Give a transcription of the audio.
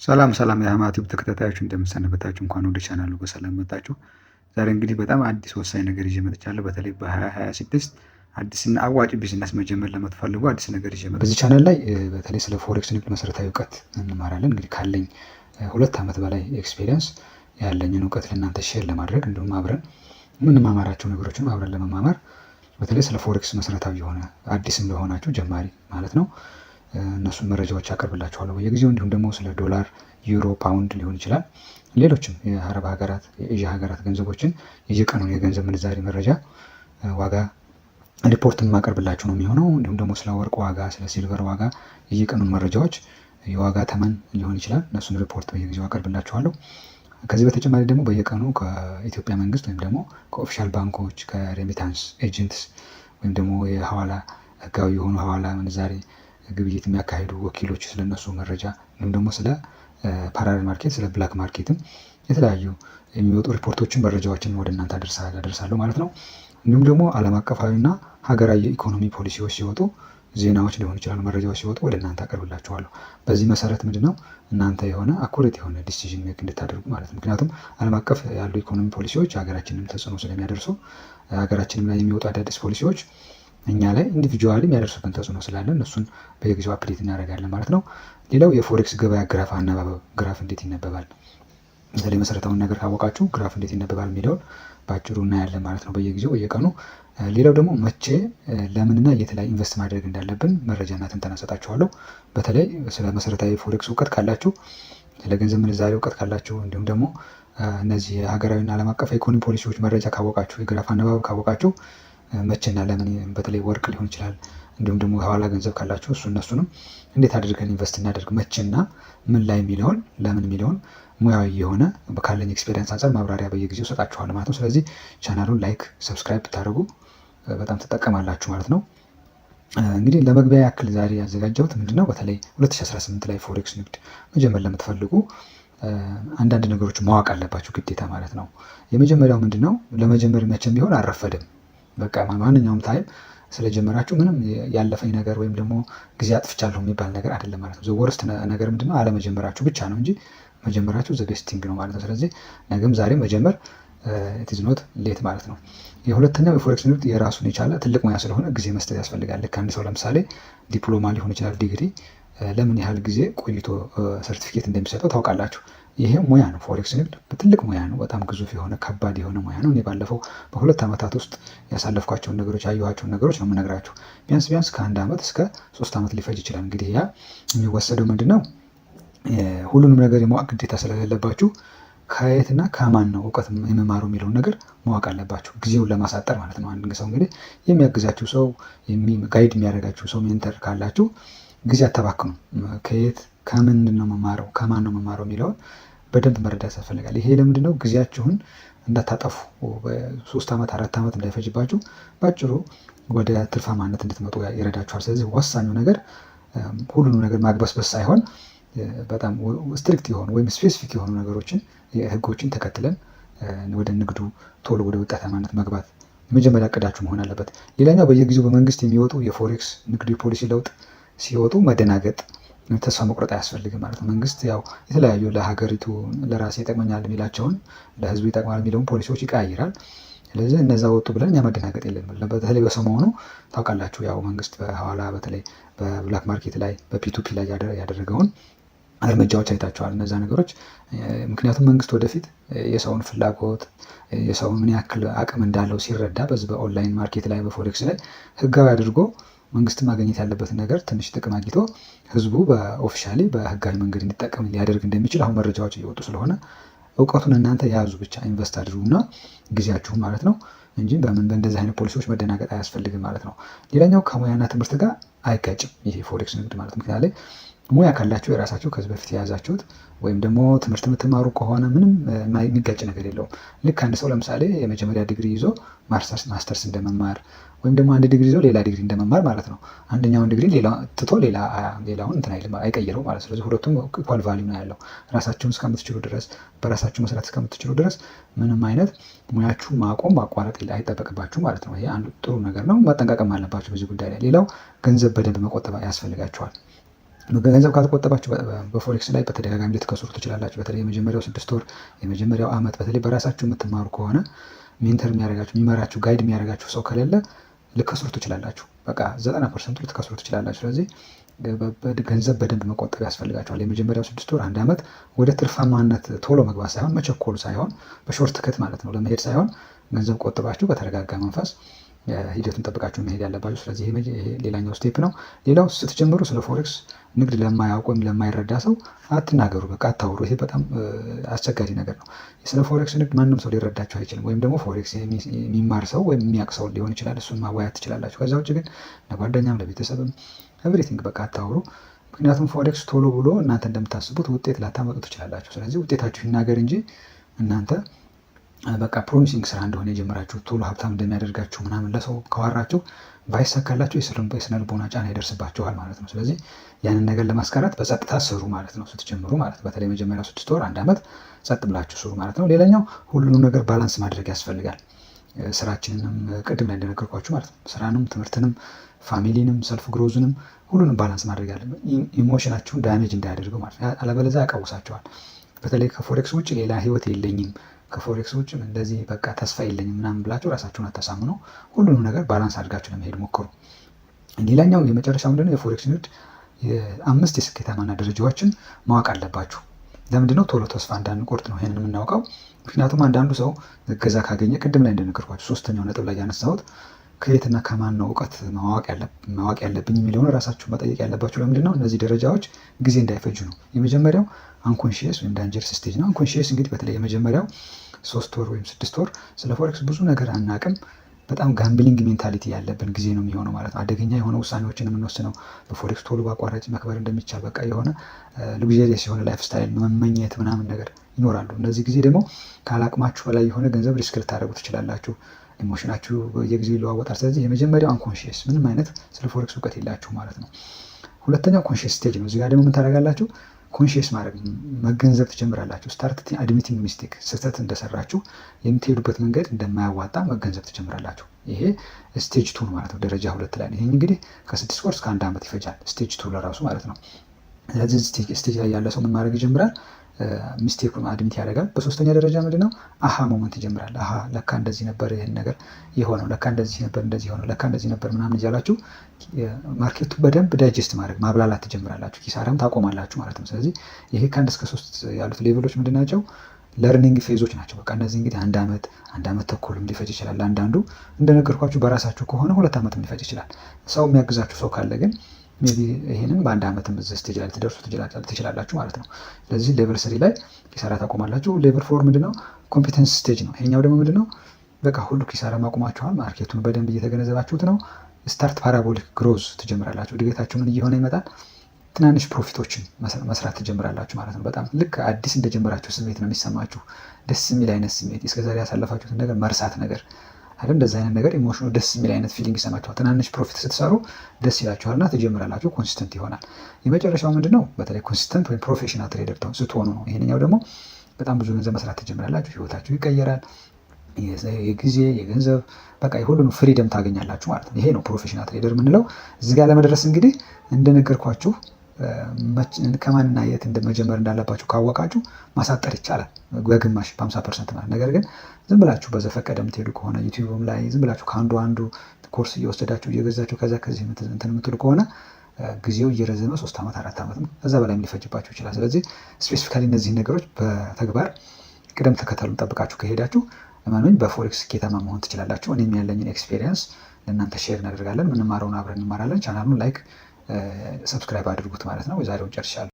ሰላም ሰላም የሃማ ቲዩብ ተከታታዮች እንደምሰነበታችሁ፣ እንኳን ወደ ቻናሉ በሰላም መጣችሁ። ዛሬ እንግዲህ በጣም አዲስ ወሳኝ ነገር ይዤ መጥቻለሁ። በተለይ በ2026 አዲስና አዋጭ ቢዝነስ መጀመር ለምትፈልጉ አዲስ ነገር ይዤ መጥቻለሁ። በዚህ ቻናል ላይ በተለይ ስለ ፎሬክስ ንግድ መሰረታዊ እውቀት እንማራለን። እንግዲህ ካለኝ 2 ዓመት በላይ ኤክስፔሪየንስ ያለኝን እውቀት ለእናንተ ሼር ለማድረግ እንዲሁም አብረን የምንማማራቸው ነገሮችን አብረን ለመማማር በተለይ ስለ ፎሬክስ መሰረታዊ የሆነ አዲስም ለሆናችሁ ጀማሪ ማለት ነው እነሱን መረጃዎች ያቀርብላችኋለሁ በየጊዜው። እንዲሁም ደግሞ ስለ ዶላር፣ ዩሮ፣ ፓውንድ ሊሆን ይችላል ሌሎችም የአረብ ሀገራት የኤዥያ ሀገራት ገንዘቦችን የየቀኑን የገንዘብ ምንዛሬ መረጃ ዋጋ ሪፖርት የማቀርብላችሁ ነው የሚሆነው። እንዲሁም ደግሞ ስለ ወርቅ ዋጋ፣ ስለ ሲልቨር ዋጋ የየቀኑን መረጃዎች የዋጋ ተመን ሊሆን ይችላል እነሱን ሪፖርት በየጊዜው አቀርብላችኋለሁ። ከዚህ በተጨማሪ ደግሞ በየቀኑ ከኢትዮጵያ መንግስት ወይም ደግሞ ከኦፊሻል ባንኮች ከሬሚታንስ ኤጀንትስ ወይም ደግሞ የሐዋላ ህጋዊ የሆኑ ሐዋላ ምንዛሬ ግብይት የሚያካሂዱ ወኪሎች ስለነሱ መረጃ እንዲሁም ደግሞ ስለ ፓራሌል ማርኬት ስለ ብላክ ማርኬትም የተለያዩ የሚወጡ ሪፖርቶችን መረጃዎችን ወደ እናንተ አደርሳለሁ ማለት ነው። እንዲሁም ደግሞ ዓለም አቀፋዊና ሀገራዊ የኢኮኖሚ ፖሊሲዎች ሲወጡ ዜናዎች ሊሆኑ ይችላሉ መረጃዎች ሲወጡ ወደ እናንተ አቀርብላችኋለሁ። በዚህ መሰረት ምንድነው እናንተ የሆነ አኩሬት የሆነ ዲሲዥን ሜክ እንድታደርጉ ማለት ነው። ምክንያቱም ዓለም አቀፍ ያሉ ኢኮኖሚ ፖሊሲዎች ሀገራችንን ተጽዕኖ ስለሚያደርሱ ሀገራችንም ላይ የሚወጡ አዳዲስ ፖሊሲዎች እኛ ላይ ኢንዲቪጁዋሊ የሚያደርሱብን ተጽዕኖ ስላለ እነሱን በየጊዜው አፕዴት እናደርጋለን ማለት ነው። ሌላው የፎሬክስ ገበያ ግራፍ አነባበብ፣ ግራፍ እንዴት ይነበባል፣ በተለይ መሰረታውን ነገር ካወቃችሁ ግራፍ እንዴት ይነበባል የሚለውን በአጭሩ እናያለን ማለት ነው በየጊዜው በየቀኑ። ሌላው ደግሞ መቼ ለምንና የት ላይ ኢንቨስት ማድረግ እንዳለብን መረጃና ትንተና ሰጣችኋለሁ። በተለይ ስለ መሰረታዊ ፎሬክስ እውቀት ካላችሁ፣ ስለ ገንዘብ ምንዛሬ እውቀት ካላችሁ፣ እንዲሁም ደግሞ እነዚህ የሀገራዊና ዓለም አቀፍ የኢኮኖሚ ፖሊሲዎች መረጃ ካወቃችሁ፣ የግራፍ አነባበብ ካወቃችሁ መቼና ለምን በተለይ ወርቅ ሊሆን ይችላል እንዲሁም ደግሞ የሐዋላ ገንዘብ ካላችሁ እነሱንም እንዴት አድርገን ኢንቨስት እናደርግ መቼና ምን ላይ የሚለውን ለምን የሚለውን ሙያዊ የሆነ ካለኝ ኤክስፔሪየንስ አንጻር ማብራሪያ በየጊዜው ሰጣችኋለሁ ማለት ነው። ስለዚህ ቻናሉን ላይክ ሰብስክራይብ ብታደርጉ በጣም ትጠቀማላችሁ ማለት ነው። እንግዲህ ለመግቢያ ያክል ዛሬ ያዘጋጀሁት ምንድነው በተለይ 2018 ላይ ፎሬክስ ንግድ መጀመር ለምትፈልጉ አንዳንድ ነገሮች ማወቅ አለባችሁ ግዴታ ማለት ነው። የመጀመሪያው ምንድነው ለመጀመር መቼም ቢሆን አልረፈደም። በቃ ማንኛውም ታይም ስለጀመራችሁ ምንም ያለፈኝ ነገር ወይም ደግሞ ጊዜ አጥፍቻለሁ የሚባል ነገር አይደለም ማለት ነው። ዘወርስት ነገር ምንድነው አለመጀመራችሁ ብቻ ነው እንጂ መጀመራችሁ ዘ ቤስት ቲንግ ነው ማለት ነው። ስለዚህ ነገም ዛሬ መጀመር ኢት ኢዝ ኖት ሌት ማለት ነው። የሁለተኛው የፎሬክስ ንግድ የራሱን የቻለ ትልቅ ሙያ ስለሆነ ጊዜ መስጠት ያስፈልጋል። ልክ አንድ ሰው ለምሳሌ ዲፕሎማ ሊሆን ይችላል ዲግሪ ለምን ያህል ጊዜ ቆይቶ ሰርቲፊኬት እንደሚሰጠው ታውቃላችሁ። ይሄ ሙያ ነው። ፎሬክስ ንግድ ትልቅ ሙያ ነው። በጣም ግዙፍ የሆነ ከባድ የሆነ ሙያ ነው። እኔ ባለፈው በ2 ዓመታት ውስጥ ያሳለፍኳቸውን ነገሮች ያየኋቸውን ነገሮች ነው የምነግራችሁ። ቢያንስ ከ1 ዓመት እስከ 3 ዓመት ሊፈጅ ይችላል። እንግዲህ ያ የሚወሰደው ምንድነው ሁሉንም ነገር የማወቅ ግዴታ ስለሌለባችሁ ከየትና ከማን ነው እውቀት የመማሩ የሚለውን ነገር ማወቅ አለባችሁ፣ ጊዜውን ለማሳጠር ማለት ነው። አንድ ሰው እንግዲህ የሚያግዛችሁ ሰው ጋይድ የሚያደርጋችሁ ሰው ሜንተር ካላችሁ ጊዜ አታባክኑ። ከየት ከምንድን ነው መማረው ከማን ነው መማረው የሚለውን በደንብ መረዳት ያስፈልጋል። ይሄ ለምንድነው ጊዜያችሁን እንዳታጠፉ 3 ዓመት 4 ዓመት እንዳይፈጅባችሁ በአጭሩ ወደ ትርፋማነት እንድትመጡ ይረዳችኋል። ስለዚህ ወሳኙ ነገር ሁሉንም ነገር ማግበስበስ ሳይሆን በጣም ስትሪክት የሆኑ ወይም ስፔሲፊክ የሆኑ ነገሮችን ህጎችን ተከትለን ወደ ንግዱ ቶሎ ወደ ውጤታማነት መግባት የመጀመሪያ እቅዳችሁ መሆን አለበት። ሌላኛው በየጊዜው በመንግስት የሚወጡ የፎሬክስ ንግድ የፖሊሲ ለውጥ ሲወጡ መደናገጥ ተስፋ መቁረጥ አያስፈልግም ማለት ነው። መንግስት ያው የተለያዩ ለሀገሪቱ ለራሴ ይጠቅመኛል የሚላቸውን ለህዝቡ ይጠቅማል የሚለውን ፖሊሲዎች ይቀያይራል። ስለዚህ እነዛ ወጡ ብለን እኛ መደናገጥ የለንም። በተለይ በሰሞኑ ታውቃላችሁ ያው መንግስት በሐዋላ በተለይ በብላክ ማርኬት ላይ በፒቱፒ ላይ ያደረገውን እርምጃዎች አይታቸዋል። እነዛ ነገሮች ምክንያቱም መንግስት ወደፊት የሰውን ፍላጎት የሰውን ምን ያክል አቅም እንዳለው ሲረዳ በዚህ በኦንላይን ማርኬት ላይ በፎሬክስ ላይ ህጋዊ አድርጎ መንግስት ማግኘት ያለበትን ነገር ትንሽ ጥቅም አግኝቶ ህዝቡ በኦፊሻሊ በህጋዊ መንገድ እንዲጠቀም ሊያደርግ እንደሚችል አሁን መረጃዎች እየወጡ ስለሆነ እውቀቱን እናንተ የያዙ ብቻ ኢንቨስት አድርጉና ጊዜያችሁን ማለት ነው እንጂ በእንደዚህ አይነት ፖሊሲዎች መደናገጥ አያስፈልግም ማለት ነው። ሌላኛው ከሙያና ትምህርት ጋር አይጋጭም ይሄ ፎሬክስ ንግድ ማለት ምክንያት ላይ ሙያ ካላችሁ የራሳችሁ ከዚህ በፊት የያዛችሁት ወይም ደግሞ ትምህርት የምትማሩ ከሆነ ምንም የሚጋጭ ነገር የለውም። ልክ አንድ ሰው ለምሳሌ የመጀመሪያ ዲግሪ ይዞ ማስተርስ እንደመማር ወይም ደግሞ አንድ ዲግሪ ይዞ ሌላ ዲግሪ እንደመማር ማለት ነው። አንደኛውን ዲግሪ ትቶ ሌላውን እንትን አይቀይረው ማለት። ስለዚህ ሁለቱም ኢኳል ቫልዩ ነው ያለው። ራሳችሁን እስከምትችሉ ድረስ በራሳችሁ መስራት እስከምትችሉ ድረስ ምንም አይነት ሙያችሁ ማቋረጥ አይጠበቅባችሁ ማለት ነው። ይሄ አንዱ ጥሩ ነገር ነው። መጠንቀቅም አለባችሁ በዚህ ጉዳይ ላይ። ሌላው ገንዘብ በደንብ መቆጠብ ያስፈልጋችኋል። ገንዘብ ካልተቆጠባችሁ በፎሬክስ ላይ በተደጋጋሚ ልትከስሩ ትችላላችሁ። በተለይ የመጀመሪያው 6 ወር የመጀመሪያው ዓመት በተለይ በራሳችሁ የምትማሩ ከሆነ ሜንተር የሚያደርጋችሁ የሚመራችሁ ጋይድ የሚያደርጋችሁ ሰው ከሌለ ልከስሩ ትችላላችሁ። በቃ 90% ልትከስሩ ትችላላችሁ። ስለዚህ ገንዘብ በደንብ መቆጠብ ያስፈልጋቸዋል። የመጀመሪያው 6 ወር 1 ዓመት ወደ ትርፋማነት ቶሎ መግባት ሳይሆን መቸኮሉ ሳይሆን በሾርት ከት ማለት ነው ለመሄድ ሳይሆን ገንዘብ ቆጥባችሁ በተረጋጋ መንፈስ ሂደቱን ጠብቃችሁ መሄድ ያለባችሁ። ስለዚህ ይሄ ሌላኛው ስቴፕ ነው። ሌላው ስትጀምሩ ስለ ፎሬክስ ንግድ ለማያውቅ ወይም ለማይረዳ ሰው አትናገሩ፣ በቃ አታውሩ። ይሄ በጣም አስቸጋሪ ነገር ነው። ስለ ፎሬክስ ንግድ ማንም ሰው ሊረዳችሁ አይችልም። ወይም ደግሞ ፎሬክስ የሚማር ሰው ወይም የሚያውቅ ሰው ሊሆን ይችላል፣ እሱን ማዋያት ትችላላችሁ። ከዛ ውጭ ግን ለጓደኛም ለቤተሰብም ኤቭሪቲንግ በቃ አታውሩ። ምክንያቱም ፎሬክስ ቶሎ ብሎ እናንተ እንደምታስቡት ውጤት ላታመጡ ትችላላችሁ። ስለዚህ ውጤታችሁ ይናገር እንጂ እናንተ በቃ ፕሮሚሲንግ ስራ እንደሆነ የጀመራችሁ ቶሎ ሀብታም እንደሚያደርጋችሁ ምናምን ለሰው ከዋራችሁ ባይሳካላችሁ የስነ ልቦና ጫና ይደርስባችኋል ማለት ነው። ስለዚህ ያንን ነገር ለማስቀረት በጸጥታ ስሩ ማለት ነው ስትጀምሩ ማለት ነው። በተለይ መጀመሪያው 6 ወር 1 ዓመት ጸጥ ብላችሁ ስሩ ማለት ነው። ሌላኛው ሁሉንም ነገር ባላንስ ማድረግ ያስፈልጋል። ስራችንንም ቅድም ላይ እንደነገርኳችሁ ማለት ነው። ስራንም፣ ትምህርትንም፣ ፋሚሊንም፣ ሰልፍ ግሮዝንም ሁሉንም ባላንስ ማድረግ ያለብን ኢሞሽናችሁን ዳሜጅ እንዳያደርገው ማለት ነው። አለበለዚያ ያቀውሳቸዋል። በተለይ ከፎሬክስ ውጭ ሌላ ህይወት የለኝም ከፎሬክስ ውጭ እንደዚህ በቃ ተስፋ የለኝም ምናምን ብላችሁ ራሳችሁን አታሳምኑ። ሁሉንም ነገር ባላንስ አድርጋችሁ ለመሄድ ሞክሩ። ሌላኛው የመጨረሻው ምንድነው? የፎሬክስ ንግድ 5 የስኬታማና ደረጃዎችን ማወቅ አለባችሁ። ለምንድነው ቶሎ ተስፋ እንዳንቆርጥ ነው ይሄንን የምናውቀው። ምክንያቱም አንዳንዱ ሰው እገዛ ካገኘ ቅድም ላይ እንደነገርኳችሁ 3ኛው ነጥብ ላይ ያነሳሁት ከየትና ከማን ነው እውቀት ማወቅ ያለብኝ የሚለውን ራሳችሁ መጠየቅ ያለባችሁ። ለምንድነው? እነዚህ ደረጃዎች ጊዜ እንዳይፈጁ ነው። የመጀመሪያው አንኮንሺየስ ወይም ዳንጀርስ ስቴጅ ነው። አንኮንሺየስ እንግዲህ በተለይ የመጀመሪያው 3 ወር ወይም 6 ወር ስለ ፎሬክስ ብዙ ነገር አናቅም። በጣም ጋምብሊንግ ሜንታሊቲ ያለብን ጊዜ ነው የሚሆነው ማለት ነው። አደገኛ የሆነ ውሳኔዎችን የምንወስነው በፎሬክስ ቶሎ በአቋራጭ መክበር እንደሚቻል በቃ የሆነ ሉግዠሪየስ የሆነ ላይፍ ስታይል መመኘት ምናምን ነገር ይኖራሉ። እነዚህ ጊዜ ደግሞ ካላቅማችሁ በላይ የሆነ ገንዘብ ሪስክ ልታደርጉ ትችላላችሁ። ኢሞሽናችሁ በየጊዜው ይለዋወጣል። ስለዚህ የመጀመሪያው አንኮንሺየስ ምንም አይነት ስለ ፎሬክስ እውቀት የላችሁ ማለት ነው። ሁለተኛው ኮንሺየስ ስቴጅ ነው። እዚህ ጋር ደግሞ ምን ታደርጋላችሁ? ኮንሺየስ ማድረግ መገንዘብ ትጀምራላችሁ። ስታርት አድሚቲንግ ሚስቴክ ስህተት እንደሰራችሁ የምትሄዱበት መንገድ እንደማያዋጣ መገንዘብ ትጀምራላችሁ። ይሄ ስቴጅ 2 ማለት ነው። ደረጃ 2 ላይ ነው። ይሄ እንግዲህ ከ6 ወር እስከ 1 ዓመት ይፈጃል። ስቴጅ 2 ለራሱ ማለት ነው። ስለዚህ ስቴጅ ላይ ያለ ሰው ምን ማድረግ ይጀምራል? ሚስቴኩን አድሚት ያደርጋል። በሶስተኛ ደረጃ ምንድነው? አሃ ሞመንት ይጀምራል። አሃ ለካ እንደዚህ ነበር ይሄን ነገር የሆነው፣ ለካ እንደዚህ ነበር እንደዚህ ሆነው፣ ለካ እንደዚህ ነበር ምናምን እያላችሁ ማርኬቱ በደንብ ዳይጀስት ማድረግ ማብላላት ትጀምራላችሁ። ኪሳራም ታቆማላችሁ ማለት ነው። ስለዚህ ይሄ ከ1 እስከ 3 ያሉት ሌቭሎች ምንድን ናቸው? ለርኒንግ ፌዞች ናቸው። በቃ እነዚህ እንግዲህ 1 ዓመት ተኩልም ሊፈጅ ይችላል። አንዳንዱ እንደነገርኳችሁ በራሳችሁ ከሆነ 2 ዓመትም ሊፈጅ ይችላል። ሰው የሚያግዛችሁ ሰው ካለ ግን ሜይ ቢ ይሄንን በ1 ዓመት ስቴጅ ላይ ልትደርሱ ትችላላችሁ ማለት ነው። ስለዚህ ሌቨል 3 ላይ ኪሳራ ታቆማላችሁ። ሌቨል 4 ምንድነው? ኮምፒተንስ ስቴጅ ነው። ይሄኛው ደግሞ ምንድነው? በቃ ሁሉ ኪሳራ ማቆማችኋል። ማርኬቱን በደንብ እየተገነዘባችሁት ነው። ስታርት ፓራቦሊክ ግሮዝ ትጀምራላችሁ። እድገታችሁ ምን እየሆነ ይመጣል? ትናንሽ ፕሮፊቶችን መስራት ትጀምራላችሁ ማለት ነው። በጣም ልክ አዲስ እንደጀመራችሁ ስሜት ነው የሚሰማችሁ። ደስ የሚል አይነት ስሜት፣ እስከዛሬ ያሳለፋችሁትን ነገር መርሳት ነገር አይደል? እንደዚህ አይነት ነገር ኢሞሽኑ ደስ የሚል አይነት ፊሊንግ ይሰማችኋል። ትናንሽ ፕሮፊት ስትሰሩ ደስ ይላችኋልና ትጀምራላችሁ። ኮንሲስተንት ይሆናል። የመጨረሻው ምንድነው? በተለይ ኮንሲስተንት ወይም ፕሮፌሽናል ትሬደር ስትሆኑ ነው። ይሄንኛው ደግሞ በጣም ብዙ ገንዘብ መስራት ትጀምራላችሁ። ህይወታችሁ ይቀየራል። የጊዜ የገንዘብ በቃ የሁሉንም ፍሪደም ታገኛላችሁ ማለት ነው። ይሄ ነው ፕሮፌሽናል ትሬደር የምንለው። እዚህ ጋር ለመድረስ እንግዲህ እንደነገርኳችሁ ከማንና የት እንደመጀመር እንዳለባችሁ ካወቃችሁ ማሳጠር ይቻላል በግማሽ በ50% ማለት። ነገር ግን ዝም ብላችሁ በዘፈቀደ የምትሄዱ ከሆነ ዩቲዩብም ላይ ዝም ብላችሁ ከአንዱ ኮርስ እየወሰዳችሁ እየገዛችሁ ከዚህ እንትን የምትሉ ከሆነ ጊዜው እየረዘመ 3 ዓመት 4 ዓመት ከዛ በላይም ሊፈጅባችሁ ይችላል። ስለዚህ ስፔሲፊካሊ እነዚህን ነገሮች በተግባር ቅደም ተከተሉን ጠብቃችሁ ከሄዳችሁ ለማንኛውም በፎሬክስ ስኬታማ መሆን ትችላላችሁ። እኔም ያለኝን ኤክስፔሪየንስ ለእናንተ ሼር እናደርጋለን። ምንማረውን አብረን እንማራለን። ቻናሉን ላይክ ሰብስክራይብ አድርጉት ማለት ነው። የዛሬውን ጨርሻለሁ።